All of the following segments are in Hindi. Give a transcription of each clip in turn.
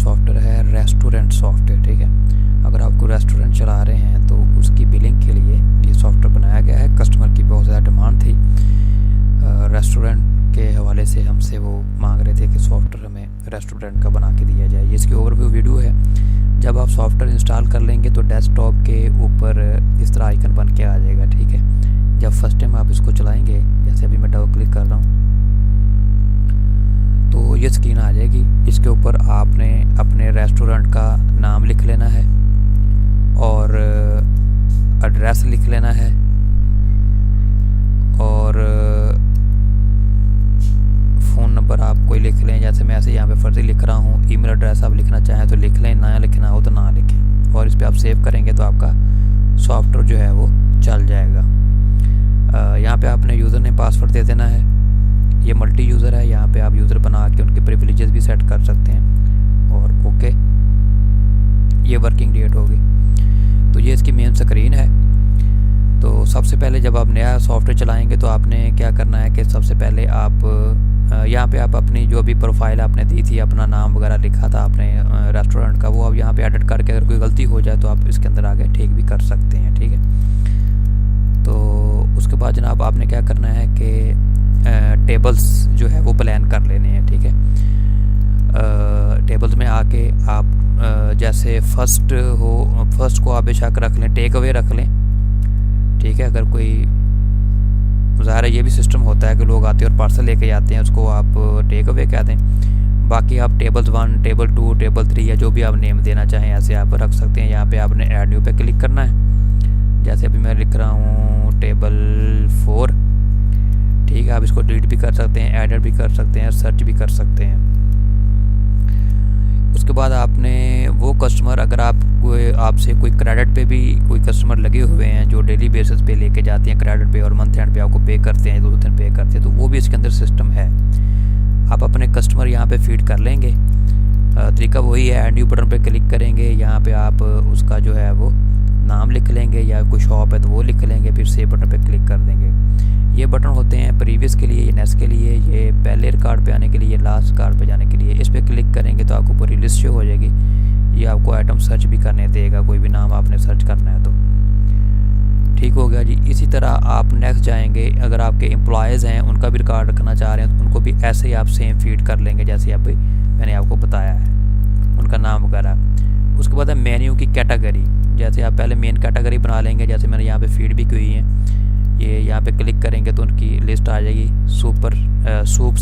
सॉफ्टवेयर है रेस्टोरेंट सॉफ्टवेयर। ठीक है, अगर आपको रेस्टोरेंट चला रहे हैं तो उसकी बिलिंग के लिए ये सॉफ्टवेयर बनाया गया है। कस्टमर की बहुत ज़्यादा डिमांड थी, रेस्टोरेंट के हवाले से हमसे वो मांग रहे थे कि सॉफ्टवेयर हमें रेस्टोरेंट का बना के दिया जाए। ये इसकी ओवरव्यू वीडियो है। जब आप सॉफ्टवेयर इंस्टॉल कर लेंगे तो डेस्कटॉप के ऊपर इस तरह आइकन बन के आ जाएगा। ठीक है, जब फर्स्ट टाइम आप इसको चलाएंगे, जैसे अभी मैं डबल क्लिक कर रहा हूँ तो ये स्क्रीन आ जाएगी। इसके ऊपर आपने अपने रेस्टोरेंट का नाम लिख लेना है और एड्रेस लिख लेना है और फ़ोन नंबर आप कोई लिख लें। जैसे मैं ऐसे यहाँ पे फर्जी लिख रहा हूँ। ईमेल एड्रेस आप लिखना चाहें तो लिख लें, ना लिखना हो तो ना लिखें। और इस पर आप सेव करेंगे तो आपका सॉफ्टवेयर जो है वो चल जाएगा। यहाँ पे आपने यूज़र नेम पासवर्ड दे देना है। ये मल्टी यूज़र है, यहाँ पे आप यूज़र बना के उनके प्रिविलेजेस भी सेट कर सकते हैं। और ओके, ये वर्किंग डेट होगी। तो ये इसकी मेन स्क्रीन है। तो सबसे पहले जब आप नया सॉफ्टवेयर चलाएंगे तो आपने क्या करना है कि सबसे पहले आप यहाँ पे आप अपनी जो भी प्रोफाइल आपने दी थी, अपना नाम वगैरह लिखा था आपने रेस्टोरेंट का, वो आप यहाँ पे एडिट करके अगर कोई गलती हो जाए तो आप इसके अंदर आगे ठीक भी कर सकते हैं। ठीक है, तो उसके बाद जनाब आपने क्या करना है कि टेबल्स जो है वो प्लान कर लेने हैं। ठीक है, टेबल्स में आके आप जैसे फर्स्ट को आप बेशक रख लें, टेक अवे रख लें। ठीक है, अगर कोई ज़ाहिर है ये भी सिस्टम होता है कि लोग आते हैं और पार्सल लेके जाते हैं, उसको आप टेक अवे कहते हैं। बाकी आप टेबल 1, टेबल 2, टेबल 3 या जो भी आप नेम देना चाहें ऐसे आप रख सकते हैं। यहाँ पे आपने ऐड न्यू पे क्लिक करना है। जैसे अभी मैं लिख रहा हूँ टेबल 4। ठीक है, आप इसको डिलीट भी कर सकते हैं, एडिट भी कर सकते हैं, सर्च भी कर सकते हैं। उसके बाद आपने वो कस्टमर, अगर आपसे कोई क्रेडिट पे भी कोई कस्टमर लगे हुए हैं जो डेली बेसिस पे लेके जाते हैं क्रेडिट पे और मंथ एंड पे आपको पे करते हैं, 2 दिन पे करते हैं, तो वो भी इसके अंदर सिस्टम है। आप अपने कस्टमर यहाँ पे फीड कर लेंगे। तरीका वही है, ऐड न्यू बटन पे क्लिक करेंगे। यहाँ पे आप उसका जो है वो नाम लिख लेंगे या कोई शॉप है तो वो लिख लेंगे, फिर सेव बटन पे क्लिक कर देंगे। ये बटन होते हैं प्रीवियस के लिए, ये नेक्स्ट के लिए, ये पहले रिकॉर्ड पे आने के लिए, ये लास्ट रिकॉर्ड पे जाने के लिए। इस पर क्लिक करेंगे तो आपको पूरी लिस्ट शो हो जाएगी। ये आपको आइटम सर्च भी करने देगा, कोई भी नाम आपने सर्च करना है तो। ठीक हो गया जी। इसी तरह आप नेक्स्ट जाएंगे, अगर आपके एम्प्लॉयज़ हैं उनका भी रिकॉर्ड रखना चाह रहे हैं तो उनको भी ऐसे ही आप सेम फीड कर लेंगे जैसे अभी मैंने आपको बताया है, उनका नाम वगैरह। उसके बाद है मेन्यू की कैटेगरी। जैसे आप पहले मेन कैटेगरी बना लेंगे, जैसे मैंने यहाँ पे फीड भी की हुई है। ये यहाँ पे क्लिक करेंगे तो उनकी लिस्ट आ जाएगी। सूप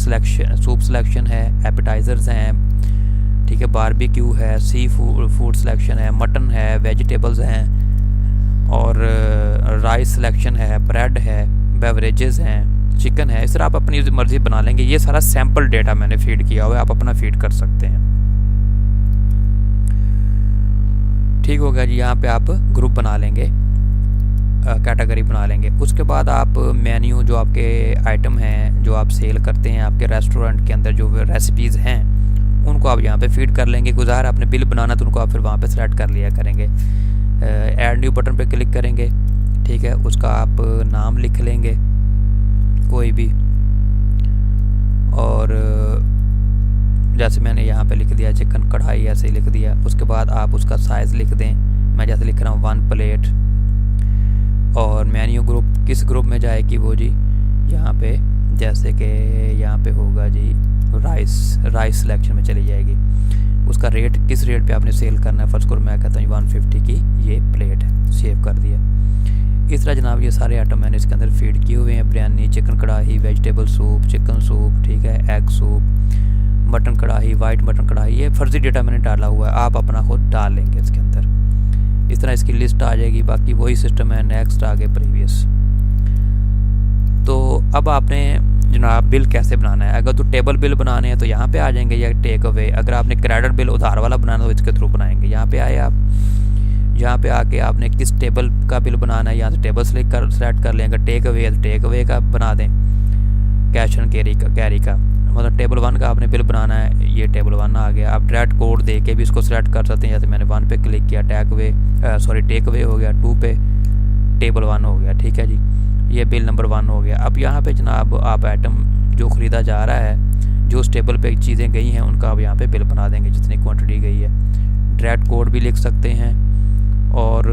सिलेक्शन है, एपेटाइज़र्स हैं, ठीक है, बारबेक्यू है, सी फूड सिलेक्शन है, मटन है, वेजिटेबल्स हैं और राइस सिलेक्शन है, ब्रेड है, बेवरेजेस हैं, चिकन है। इस तरह आप अपनी मर्ज़ी बना लेंगे। ये सारा सैम्पल डेटा मैंने फीड किया हुआ है, आप अपना फीड कर सकते हैं। ठीक हो गया जी। यहाँ पे आप ग्रुप बना लेंगे, कैटेगरी बना लेंगे। उसके बाद आप मेन्यू जो आपके आइटम हैं जो आप सेल करते हैं आपके रेस्टोरेंट के अंदर, जो रेसिपीज़ हैं उनको आप यहाँ पे फीड कर लेंगे। गुज़ार आपने बिल बनाना तो उनको आप फिर वहाँ पे सेलेक्ट कर लिया करेंगे। ऐड न्यू बटन पे क्लिक करेंगे। ठीक है, उसका आप नाम लिख लेंगे कोई भी, और जैसे मैंने यहाँ पे लिख दिया चिकन कढ़ाई, ऐसे ही लिख दिया। उसके बाद आप उसका साइज़ लिख दें। मैं जैसे लिख रहा हूँ 1 प्लेट। और मेन्यू ग्रुप किस ग्रुप में जाएगी वो जी, यहाँ पे जैसे कि यहाँ पे होगा जी राइस सिलेक्शन में चली जाएगी। उसका रेट किस रेट पे आपने सेल करना है, फर्स्ट को मैं कहता हूँ 150 की ये प्लेट है, सेव कर दिया। इस तरह जनाब ये सारे आइटम मैंने इसके अंदर फीड किए हुए हैं। बिरयानी, चिकन कढ़ाई, वेजिटेबल सूप, चिकन सूप, ठीक है, एग सूप, मटन कढ़ाई, वाइट मटन कढ़ाई। ये फर्जी डेटा मैंने डाला हुआ है, आप अपना खुद डाल लेंगे इसके अंदर। इस तरह इसकी लिस्ट आ जाएगी। बाकी वही सिस्टम है, नेक्स्ट आगे प्रीवियस। तो अब आपने जनाब बिल कैसे बनाना है। अगर तो टेबल बिल बनाने हैं तो यहाँ पे आ जाएंगे, या टेक अवे। अगर आपने क्रेडिट बिल उधार वाला बनाना है तो इसके थ्रू बनाएंगे। यहाँ पे आए आप, यहाँ पे आके आपने किस टेबल का बिल बनाना है, यहाँ से टेबल सेलेक्ट कर लें। अगर टेक अवे है तो टेक अवे का बना दें, कैश एंड कैरी का, मतलब टेबल 1 का आपने बिल बनाना है, ये टेबल 1 आ गया। आप डायरेक्ट कोड दे के भी इसको सेलेक्ट कर सकते हैं। जैसे मैंने 1 पे क्लिक किया, टेक अवे हो गया, 2 पे टेबल 1 हो गया। ठीक है जी, ये बिल नंबर 1 हो गया। अब यहाँ पे जनाब आप आइटम जो ख़रीदा जा रहा है, जो स्टेबल पे चीज़ें गई हैं उनका आप यहाँ पे बिल बना देंगे जितनी क्वांटिटी गई है। डायरेक्ट कोड भी लिख सकते हैं और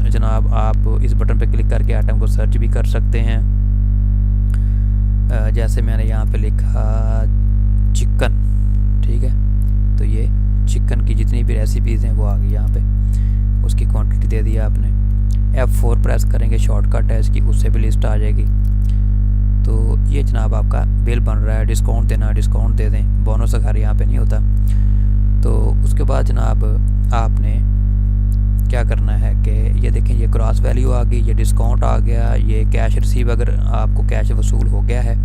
जनाब आप इस बटन पे क्लिक करके आइटम को सर्च भी कर सकते हैं। जैसे मैंने यहाँ पे लिखा चिकन, ठीक है, तो ये चिकन की जितनी भी रेसिपीज़ हैं वो आ गई यहाँ पे, उसकी क्वांटिटी दे दी आपने। F4 प्रेस करेंगे, शॉर्टकट है इसकी, उससे भी लिस्ट आ जाएगी। तो ये जनाब आपका बिल बन रहा है। डिस्काउंट देना डिस्काउंट दे दें, बोनस अगर यहाँ पे नहीं होता। तो उसके बाद जनाब आपने क्या करना है कि ये देखें, ये क्रॉस वैल्यू आ गई, ये डिस्काउंट आ गया, ये कैश रिसीव, अगर आपको कैश वसूल हो गया है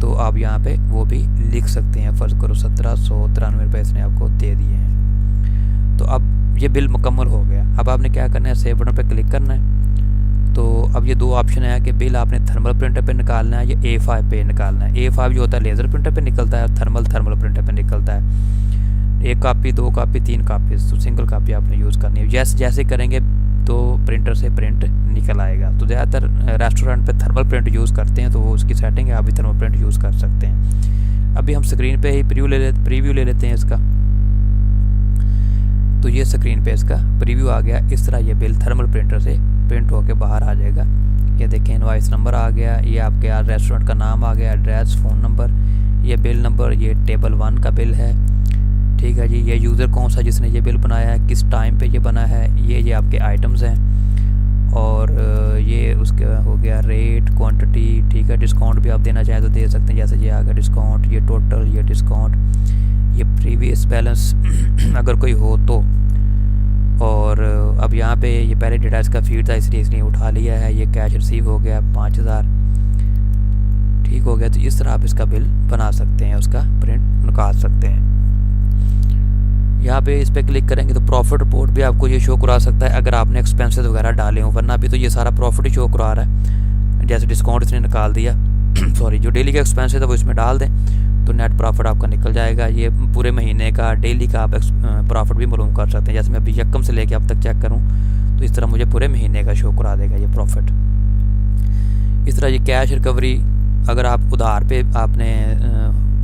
तो आप यहाँ पे वो भी लिख सकते हैं। फ़र्ज़ करो 1793 रुपये इसने आपको दे दिए हैं। तो अब ये बिल मुकम्मल हो गया। अब आपने क्या करना है, सेव बटन पे क्लिक करना है। तो अब ये दो ऑप्शन है कि बिल आपने थर्मल प्रिंटर पे निकालना है या A5 पे निकालना है। A5 जो होता है लेज़र प्रिंटर पे निकलता है, थर्मल प्रिंटर पे निकलता है। 1 कापी 2 कापी 3 कापी, तो सिंगल कापी आपने यूज़ करनी है। जैसे करेंगे तो प्रिंटर से प्रिंट निकल आएगा। तो ज़्यादातर रेस्टोरेंट पे थर्मल प्रिंट यूज़ करते हैं, तो वो उसकी सेटिंग है, आप भी थर्मल प्रिंट यूज़ कर सकते हैं। अभी हम स्क्रीन पे ही प्रीव्यू ले लेते हैं इसका। तो ये स्क्रीन पे इसका प्रीव्यू आ गया। इस तरह ये बिल थर्मल प्रिंटर से प्रिंट होके बाहर आ जाएगा। ये देखें, इनवॉइस नंबर आ गया, ये आपके यहाँ रेस्टोरेंट का नाम आ गया, एड्रेस, फ़ोन नंबर, ये बिल नंबर, ये टेबल 1 का बिल है, ठीक है जी। ये यूज़र कौन सा जिसने ये बिल बनाया है, किस टाइम पे ये बना है, ये आपके आइटम्स हैं। और ये उसके हो गया रेट, क्वांटिटी, ठीक है। डिस्काउंट भी आप देना चाहें तो दे सकते हैं, जैसे ये आ गया डिस्काउंट, ये टोटल, ये डिस्काउंट, ये प्रीवियस बैलेंस अगर कोई हो तो। और अब यहाँ पे ये पहले डेटा इसका फीड था इसलिए इसने उठा लिया है। ये कैश रिसीव हो गया 5000, ठीक हो गया। तो इस तरह आप इसका बिल बना सकते हैं, उसका प्रिंट निकाल सकते हैं। यहाँ पे इस पर क्लिक करेंगे तो प्रॉफिट रिपोर्ट भी आपको ये शो करा सकता है अगर आपने एक्सपेंसेस वगैरह डाले हों, वरना अभी तो ये सारा प्रॉफिट ही शो करा रहा है। जैसे डिस्काउंट इसने निकाल दिया सॉरी, जो डेली का एक्सपेंसेस है वो इसमें डाल दें तो नेट प्रॉफिट आपका निकल जाएगा। ये पूरे महीने का डेली का आप प्रॉफिट भी मालूम कर सकते हैं। जैसे मैं अभी यकम से लेके अब तक चेक करूँ तो इस तरह मुझे पूरे महीने का शो करा देगा ये प्रॉफिट। इस तरह ये कैश रिकवरी, अगर आप उधार पे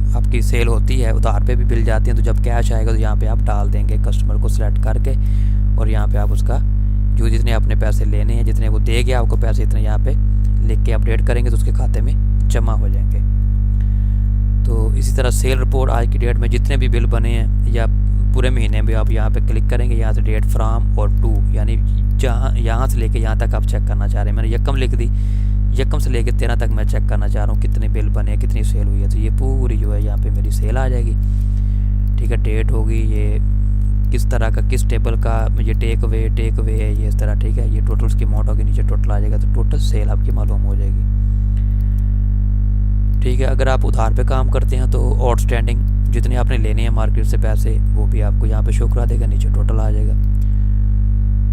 आपकी सेल होती है, उधार पे भी बिल जाती हैं, तो जब कैश आएगा तो यहाँ पे आप डाल देंगे कस्टमर को सिलेक्ट करके, और यहाँ पे आप उसका जो जितने अपने पैसे लेने हैं, जितने वो दे गया आपको पैसे, इतने यहाँ पे लिख के अपडेट करेंगे तो उसके खाते में जमा हो जाएंगे। तो इसी तरह सेल रिपोर्ट आज की डेट में जितने भी बिल बने हैं या पूरे महीने में आप यहाँ पे क्लिक करेंगे, यहाँ से डेट फ्राम और टू, यानी यहाँ से लेके यहाँ तक आप चेक करना चाह रहे हैं। मैंने यकम लिख दी, यकम से लेके 13 तक मैं चेक करना चाह रहा हूँ कितने बिल बने, कितनी सेल हुई है। तो ये पूरी जो है यहाँ पे मेरी सेल आ जाएगी, ठीक है। डेट होगी, ये किस तरह का, किस टेबल का, ये टेक अवे है, ये इस तरह, ठीक है। ये टोटल उसकी अमाउंट होगी, नीचे टोटल आ जाएगा, तो टोटल सेल आपकी मालूम हो जाएगी, ठीक है। अगर आप उधार पे काम करते हैं तो आउटस्टैंडिंग जितने आपने लेने हैं मार्केट से पैसे, वो भी आपको यहाँ पे शो करा देगा, नीचे टोटल आ जाएगा।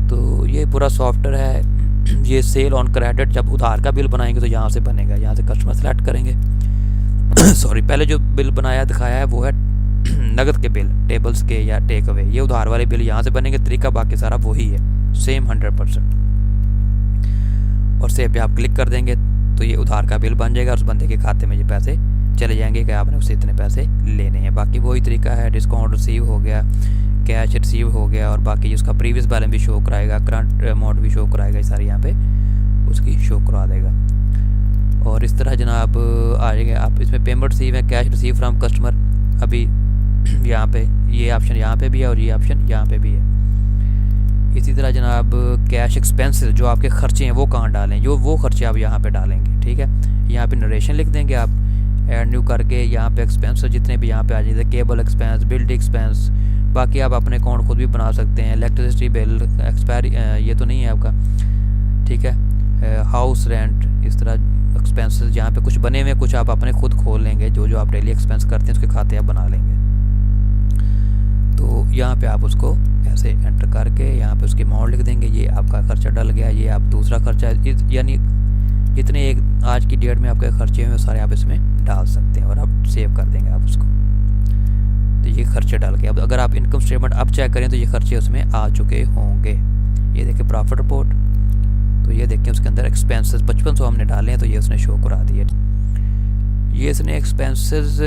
तो ये पूरा सॉफ्टवेयर है। ये सेल ऑन क्रेडिट, जब उधार का बिल बनाएंगे तो यहाँ से बनेगा, यहाँ से कस्टमर सेलेक्ट करेंगे सॉरी, पहले जो बिल बनाया दिखाया है वो है नगद के बिल, टेबल्स के या टेक अवे। ये उधार वाले बिल यहाँ से बनेंगे, तरीका बाकी सारा वही है, सेम 100%। और सेव पे आप क्लिक कर देंगे तो ये उधार का बिल बन जाएगा, उस बंदे के खाते में ये पैसे चले जाएंगे कि आपने उससे इतने पैसे लेने हैं। बाकी वही तरीका है, डिस्काउंट रिसीव हो गया, कैश रिसीव हो गया, और बाकी उसका प्रीवियस बैलेंस भी शो कराएगा, करंट अमाउंट भी शो कराएगा, ये सारी यहाँ पे उसकी शो करा देगा। और इस तरह जनाब आ जाएगा। आप इसमें पेमेंट रिसीव है, कैश रिसीव फ्रॉम कस्टमर, अभी यहाँ पे ये ऑप्शन यहाँ पे भी है और ये ऑप्शन यहाँ पे भी है। इसी तरह जनाब कैश एक्सपेंसेस, जो आपके खर्चे हैं वो कहाँ डालें, जो वो खर्चे आप यहाँ पे डालेंगे, ठीक है। यहाँ पे नरेशन लिख देंगे आप, ऐड न्यू करके यहाँ पे एक्सपेंसेस जितने भी यहाँ पे आ जाए, केबल एक्सपेंस, बिल्ड एक्सपेंस, बाकी आप अपने अकाउंट खुद भी बना सकते हैं। इलेक्ट्रिसिटी बिल, एक्सपायरी ये तो नहीं है आपका, ठीक है। हाउस रेंट, इस तरह एक्सपेंसेस जहाँ पे कुछ बने हुए, कुछ आप अपने खुद खोल लेंगे, जो आप डेली एक्सपेंस करते हैं उसके खाते आप बना लेंगे। तो यहाँ पे आप उसको ऐसे एंटर करके यहाँ पे उसकी अमाउंट लिख देंगे, ये आपका खर्चा डल गया, ये आप दूसरा खर्चा, यानी जितने एक आज की डेट में आपके खर्चे हुए सारे आप इसमें डाल सकते हैं और आप सेव कर देंगे आप उसको। तो ये खर्चे डाल के अब अगर आप इनकम स्टेटमेंट अब चेक करें तो ये खर्चे उसमें आ चुके होंगे। ये देखिए प्रॉफिट रिपोर्ट, तो ये देखिए उसके अंदर एक्सपेंसेस 5500 हमने डाले हैं, तो ये उसने शो करा दिए। ये इसने एक्सपेंसेस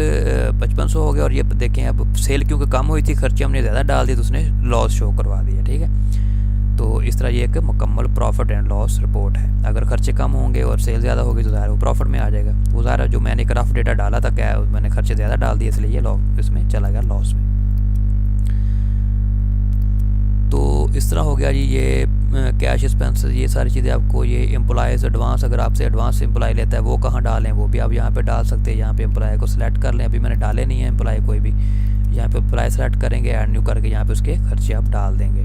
5500 हो गया, और ये देखें अब सेल क्योंकि कम हुई थी, खर्चे हमने ज़्यादा डाल दिए तो उसने लॉस शो करवा दिया। ठीक है, तो इस तरह ये एक मुकम्मल प्रॉफिट एंड लॉस रिपोर्ट है। अगर खर्चे कम होंगे और सेल ज़्यादा होगी तो ज़ाहिर वो प्रॉफिट में आ जाएगा। वो ज़ाहिर जो मैंने एक रफ डेटा डाला था क्या है, मैंने खर्चे ज़्यादा डाल दिए इसलिए ये लॉस इसमें चला गया लॉस में। तो इस तरह हो गया जी ये कैश एक्सपेंसेस, ये सारी चीज़ें आपको। ये एम्प्लॉयज़ एडवांस, अगर आपसे एडवांस एम्प्लॉय लेता है वो कहाँ डालें, वो भी आप यहाँ पे डाल सकते हैं। यहाँ पे एम्प्लॉय को सिलेक्ट कर लें, अभी मैंने डाले नहीं है एम्प्लॉय कोई भी। यहाँ पे एम्प्लॉय सेलेक्ट करेंगे, ऐड न्यू करके यहाँ पे उसके खर्चे आप डाल देंगे।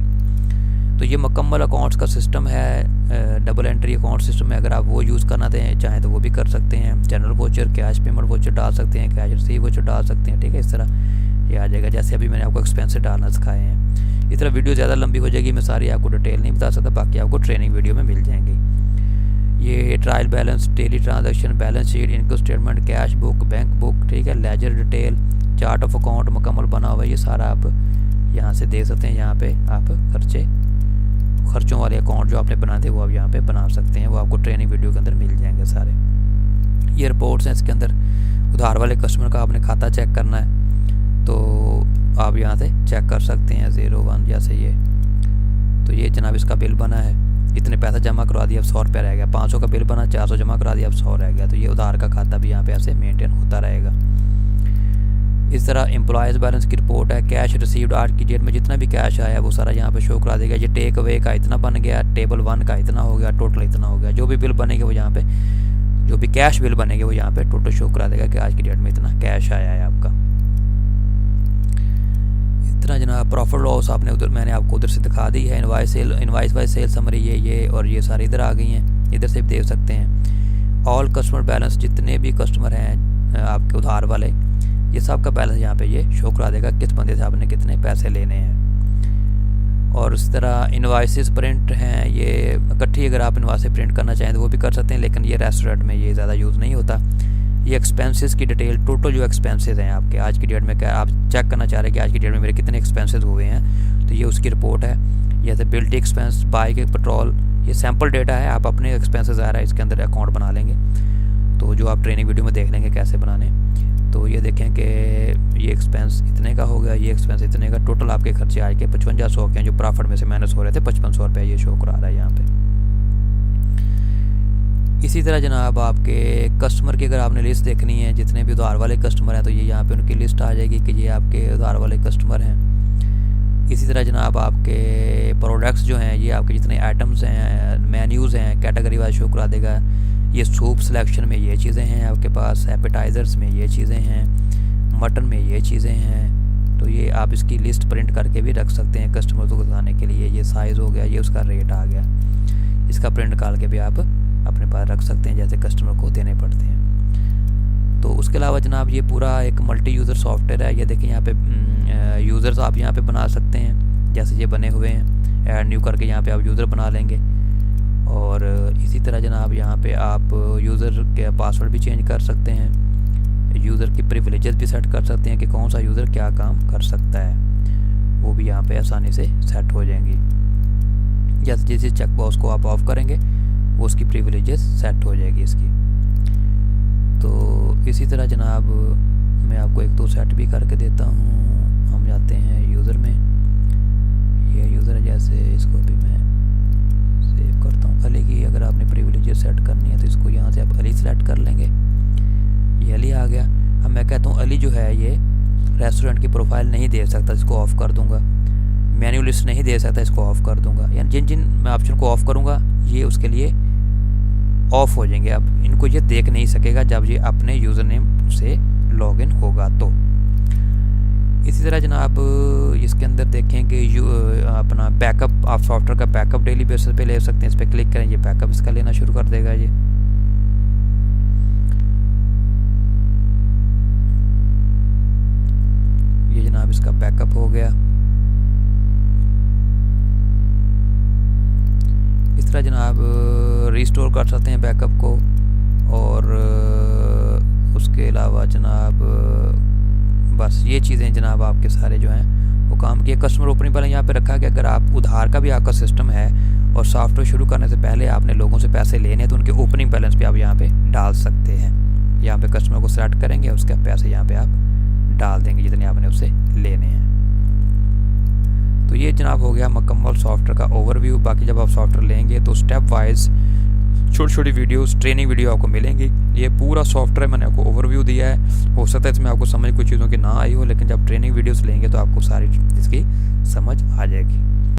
तो ये मुकम्मल अकाउंट्स का सिस्टम है, डबल एंट्री अकाउंट सिस्टम है। अगर आप वो यूज़ करना चाहें तो वो भी कर सकते हैं। General voucher, cash payment voucher डाल सकते हैं, कैश रिसीव वोचर डाल सकते हैं। ठीक है, इस तरह ये आ जाएगा, जैसे अभी मैंने आपको एक्सपेंसेस डालना सिखाए हैं। इस तरह वीडियो ज़्यादा लंबी हो जाएगी, मैं सारी आपको डिटेल नहीं बता सकता, बाकी आपको ट्रेनिंग वीडियो में मिल जाएंगी। ये trial balance, daily transaction, balance sheet, income statement, cash book, bank book, ठीक है, ledger detail, chart of account मुकम्मल बना हुआ है। ये सारा आप यहाँ से देख सकते हैं। यहाँ पे आप खर्चों वाले अकाउंट जो आपने बनाए थे वो आप यहाँ पे बना सकते हैं, वो आपको ट्रेनिंग वीडियो के अंदर मिल जाएंगे सारे। ये रिपोर्ट्स हैं, इसके अंदर उधार वाले कस्टमर का आपने खाता चेक करना है तो आप यहाँ से चेक कर सकते हैं। 01 जैसे ये, तो ये जनाब इसका बिल बना है, इतने पैसा जमा करवा दिया, अब 100 रुपया रह गया। 500 का बिल बना, 400 जमा करा दिया, अब 100 रह गया। तो ये उधार का खाता भी यहाँ पे ऐसे मेंटेन होता रहेगा। इस तरह एम्प्लॉयज़ बैलेंस की रिपोर्ट है। कैश रिसीव्ड, आज की डेट में जितना भी कैश आया वो सारा यहाँ पे शो करा देगा। ये टेक अवे का इतना बन गया, टेबल 1 का इतना हो गया, टोटल इतना हो गया। जो भी बिल बनेंगे वो यहाँ पे, जो भी कैश बिल बनेंगे वो यहाँ पे टोटल शो करा देगा कि आज की डेट में इतना कैश आया है आपका। इतना जनाब प्रॉफिट लॉस आपने उधर, मैंने आपको उधर से दिखा दी है। इनवाइस वाइज सेल समरी ये और ये सारी इधर आ गई हैं, इधर से भी देख सकते हैं। ऑल कस्टमर बैलेंस, जितने भी कस्टमर हैं आपके उधार वाले, ये सब का बैलेंस यहाँ पे ये शो करा देगा, किस बंदे से आपने कितने पैसे लेने हैं। और इस तरह इनवाइसेस प्रिंट हैं, ये इकट्ठी अगर आप इनवाइस प्रिंट करना चाहें तो वो भी कर सकते हैं, लेकिन ये रेस्टोरेंट में ये ज़्यादा यूज़ नहीं होता। ये एक्सपेंसेस की डिटेल, टोटल जो एक्सपेंसेस हैं आपके आज की डेट में, क्या आप चेक करना चाह रहे हैं कि आज की डेट में मेरे कितने एक्सपेंसेस हुए हैं, तो ये उसकी रिपोर्ट है। जैसे बिल्टी एक्सपेंस, बाइक, पेट्रोल, ये सैम्पल डेटा है। आप अपने एक्सपेंसेस आ रहा है इसके अंदर अकाउंट बना लेंगे, तो जो आप ट्रेनिंग वीडियो में देख लेंगे कैसे बनाने। तो ये देखें कि ये एक्सपेंस इतने का हो गया, ये एक्सपेंस इतने का, टोटल आपके खर्चे आज के 5500 के हैं, जो प्रॉफिट में से माइनस हो रहे थे 5500 रुपये ये शो करा रहा है यहाँ पे। इसी तरह जनाब आपके कस्टमर की अगर आपने लिस्ट देखनी है, जितने भी उधार वाले कस्टमर हैं, तो ये यहाँ पे उनकी लिस्ट आ जाएगी कि ये आपके उधार वाले कस्टमर हैं। इसी तरह जनाब आपके प्रोडक्ट्स जो हैं, ये आपके जितने आइटम्स हैं, मेन्यूज़ हैं, कैटेगरी वाइज शो करा देगा। ये सूप सिलेक्शन में ये चीज़ें हैं आपके पास, एपेटाइज़र्स में ये चीज़ें हैं, मटन में ये चीज़ें हैं। तो ये आप इसकी लिस्ट प्रिंट करके भी रख सकते हैं कस्टमर को दिखाने के लिए। ये साइज़ हो गया, ये उसका रेट आ गया, इसका प्रिंट निकाल के भी आप अपने पास रख सकते हैं, जैसे कस्टमर को देने पड़ते हैं। तो उसके अलावा जनाब ये पूरा एक मल्टी यूज़र सॉफ्टवेयर है। ये देखिए यहाँ पे यूज़र्स आप यहाँ पे बना सकते हैं, जैसे ये बने हुए हैं, ऐड न्यू करके यहाँ पे आप यूज़र बना लेंगे। और इसी तरह जनाब यहाँ पे आप यूज़र के पासवर्ड भी चेंज कर सकते हैं, यूज़र की प्रिविलेजेस भी सेट कर सकते हैं कि कौन सा यूज़र क्या काम कर सकता है, वो भी यहाँ पे आसानी से सेट हो जाएंगी। जैसे जैसे चेक बॉक्स को आप ऑफ करेंगे वो उसकी प्रिविलेजेस सेट हो जाएगी इसकी। तो इसी तरह जनाब मैं आपको एक दो सेट भी करके देता हूँ। हम जाते हैं यूज़र में, ये यूज़र है, जैसे इसको भी मैं सेव करता हूँ। अली की अगर आपने प्रिविलेजेस सेट करनी है तो इसको यहाँ से आप अली सेलेक्ट कर लेंगे, ये अली आ गया। अब मैं कहता हूँ अली जो है ये रेस्टोरेंट की प्रोफाइल नहीं दे सकता, इसको ऑफ़ कर दूँगा। मेन्यू लिस्ट नहीं दे सकता, इसको ऑफ़ कर दूँगा। यानी जिन जिन मैं ऑप्शन को ऑफ़ करूँगा ये उसके लिए ऑफ़ हो जाएंगे। अब इनको ये देख नहीं सकेगा जब ये अपने यूज़र नेम से लॉगिन होगा। तो इसी तरह जनाब इसके अंदर देखें कि अपना बैकअप, आप सॉफ्टवेयर का बैकअप डेली बेसिस पे ले सकते हैं। इस पर क्लिक करें, ये बैकअप इसका लेना शुरू कर देगा। ये जनाब इसका बैकअप हो गया। इस तरह जनाब रिस्टोर कर सकते हैं बैकअप को। और उसके अलावा जनाब बस ये चीज़ें जनाब आपके सारे जो हैं वो काम किए। कस्टमर ओपनिंग बैलेंस यहाँ पे रखा कि अगर आप उधार का भी आपका सिस्टम है और सॉफ्टवेयर शुरू करने से पहले आपने लोगों से पैसे लेने हैं तो उनके ओपनिंग बैलेंस भी आप यहाँ पे डाल सकते हैं। यहाँ पे कस्टमर को सेलेक्ट करेंगे, उसके पैसे यहाँ पे आप डाल देंगे जितने आपने उससे लेने हैं। तो ये जनाब हो गया मुकम्मल सॉफ्टवेयर का ओवरव्यू। बाकी जब आप सॉफ्टवेयर लेंगे तो स्टेप वाइज छोटी छोटी वीडियोस, ट्रेनिंग वीडियो आपको मिलेंगी। ये पूरा सॉफ्टवेयर मैंने आपको ओवरव्यू दिया है। हो सकता है इसमें आपको समझ कुछ चीज़ों की ना आई हो, लेकिन जब ट्रेनिंग वीडियोस लेंगे तो आपको सारी इसकी समझ आ जाएगी।